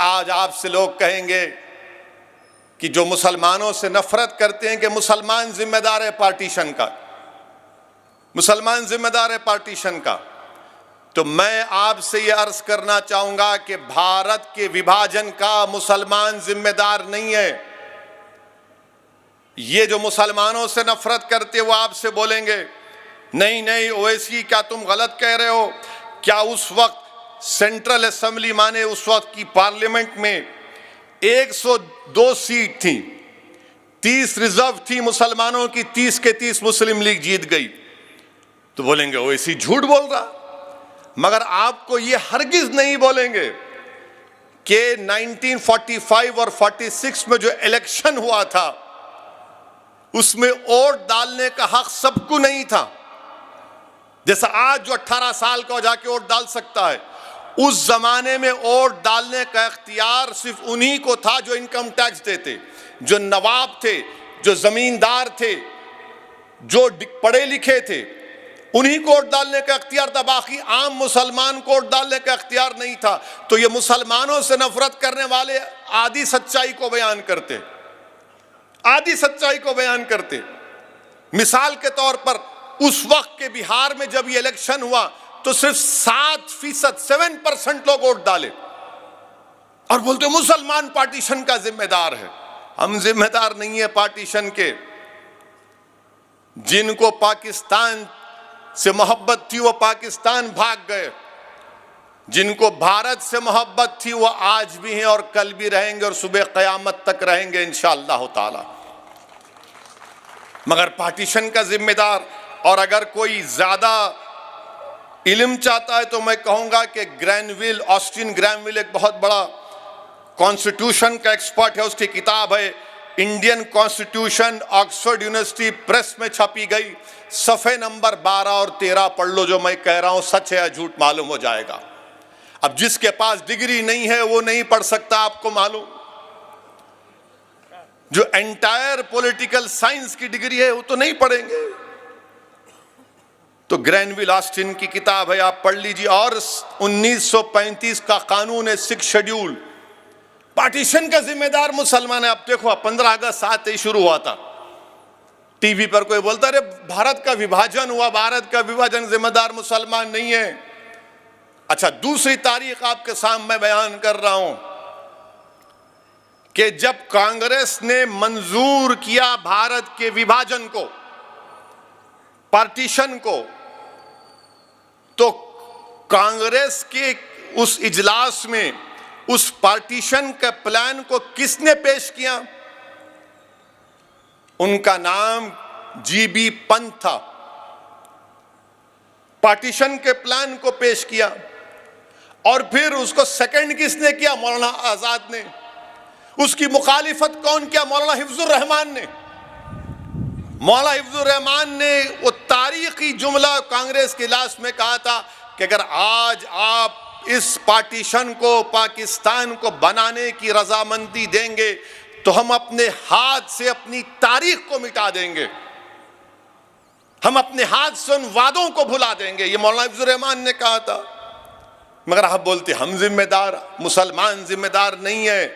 آج آپ سے لوگ کہیں گے کہ جو مسلمانوں سے نفرت کرتے ہیں کہ مسلمان ذمہ دار ہے پارٹیشن کا، مسلمان ذمہ دار ہے پارٹیشن کا، تو میں آپ سے یہ عرض کرنا چاہوں گا کہ بھارت کے وبھاجن کا مسلمان ذمہ دار نہیں ہے۔ یہ جو مسلمانوں سے نفرت کرتے وہ آپ سے بولیں گے نہیں نہیں اویسی کیا تم غلط کہہ رہے ہو، کیا اس وقت سینٹرل اسمبلی مانے اس وقت کی پارلیمنٹ میں 102 سیٹ تھیں، 30 ریزرو تھی مسلمانوں کی، 30 کے 30 مسلم لیگ جیت گئی، تو بولیں گے اویسی جھوٹ بول رہا۔ مگر آپ کو یہ ہرگز نہیں بولیں گے کہ 1945 اور 46 میں جو الیکشن ہوا تھا اس میں ووٹ ڈالنے کا حق سب کو نہیں تھا، جیسا آج جو 18 سال کا ہو جا کے ووٹ ڈال سکتا ہے، اس زمانے میں ووٹ ڈالنے کا اختیار صرف انہی کو تھا جو انکم ٹیکس دیتے، جو نواب تھے، جو زمیندار تھے، جو پڑھے لکھے تھے، انہی کو ووٹ ڈالنے کا اختیار تھا، باقی عام مسلمان کو ووٹ ڈالنے کا اختیار نہیں تھا۔ تو یہ مسلمانوں سے نفرت کرنے والے آدھی سچائی کو بیان کرتے، آدھی سچائی کو بیان کرتے۔ مثال کے طور پر اس وقت کے بہار میں جب یہ الیکشن ہوا تو صرف 7% لوگ ووٹ ڈالے اور بولتے مسلمان پارٹیشن کا ذمہ دار ہے۔ ہم ذمہ دار نہیں ہیں پارٹیشن کے۔ جن کو پاکستان سے محبت تھی وہ پاکستان بھاگ گئے، جن کو بھارت سے محبت تھی وہ آج بھی ہیں اور کل بھی رہیں گے اور صبح قیامت تک رہیں گے انشاءاللہ تعالی۔ مگر پارٹیشن کا ذمہ دار، اور اگر کوئی زیادہ علم چاہتا ہے تو میں کہوں گا کہ گرینویل، آسٹن گرینویل ایک بہت بڑا کانسٹیٹیوشن کا ایکسپرٹ ہے، اس کی کتاب ہے Indian constitution, Oxford university press میں چھپی گئی، صفحے نمبر 12 اور 13 پڑھ لو، جو میں کہہ رہا ہوں سچ ہے یا جھوٹ معلوم ہو جائے گا۔ اب جس کے پاس ڈگری نہیں ہے وہ نہیں پڑھ سکتا، آپ کو معلوم۔ جو انٹائر پولیٹیکل سائنس کی ڈگری ہے وہ تو نہیں پڑھیں گے۔ تو گرینویل آسٹن کی کتاب ہے، آپ پڑھ لیجیے۔ اور 1935 کا قانون ہے، 6 شیڈیول، پارٹیشن کا ذمہ دار مسلمان ہے۔ اب دیکھو 15 اگست 7 ہی شروع ہوا تھا، ٹی وی پر کوئی بولتا ہے بھارت کا وبھاجن ہوا، بھارت کا وبھاجن ذمہ دار مسلمان نہیں ہے۔ اچھا، دوسری تاریخ آپ کے سامنے بیان کر رہا ہوں کہ جب کانگریس نے منظور کیا بھارت کے وبھاجن کو، پارٹیشن کو، تو کانگریس کے اس اجلاس میں اس پارٹیشن کے پلان کو کس نے پیش کیا؟ ان کا نام جی بی پنت تھا۔ پارٹیشن کے پلان کو پیش کیا، اور پھر اس کو سیکنڈ کس نے کیا؟ مولانا آزاد نے۔ اس کی مخالفت کون کیا؟ مولانا حفظ الرحمان نے۔ مولانا حفظ الرحمان نے وہ تاریخی جملہ کانگریس کے اجلاس میں کہا تھا کہ اگر آج آپ اس پارٹیشن کو، پاکستان کو بنانے کی رضامندی دیں گے تو ہم اپنے ہاتھ سے اپنی تاریخ کو مٹا دیں گے، ہم اپنے ہاتھ سے ان وعدوں کو بھلا دیں گے، یہ مولانا حفظ الرحمان نے کہا تھا۔ مگر آپ بولتے ہم ذمہ دار، مسلمان ذمہ دار نہیں ہے۔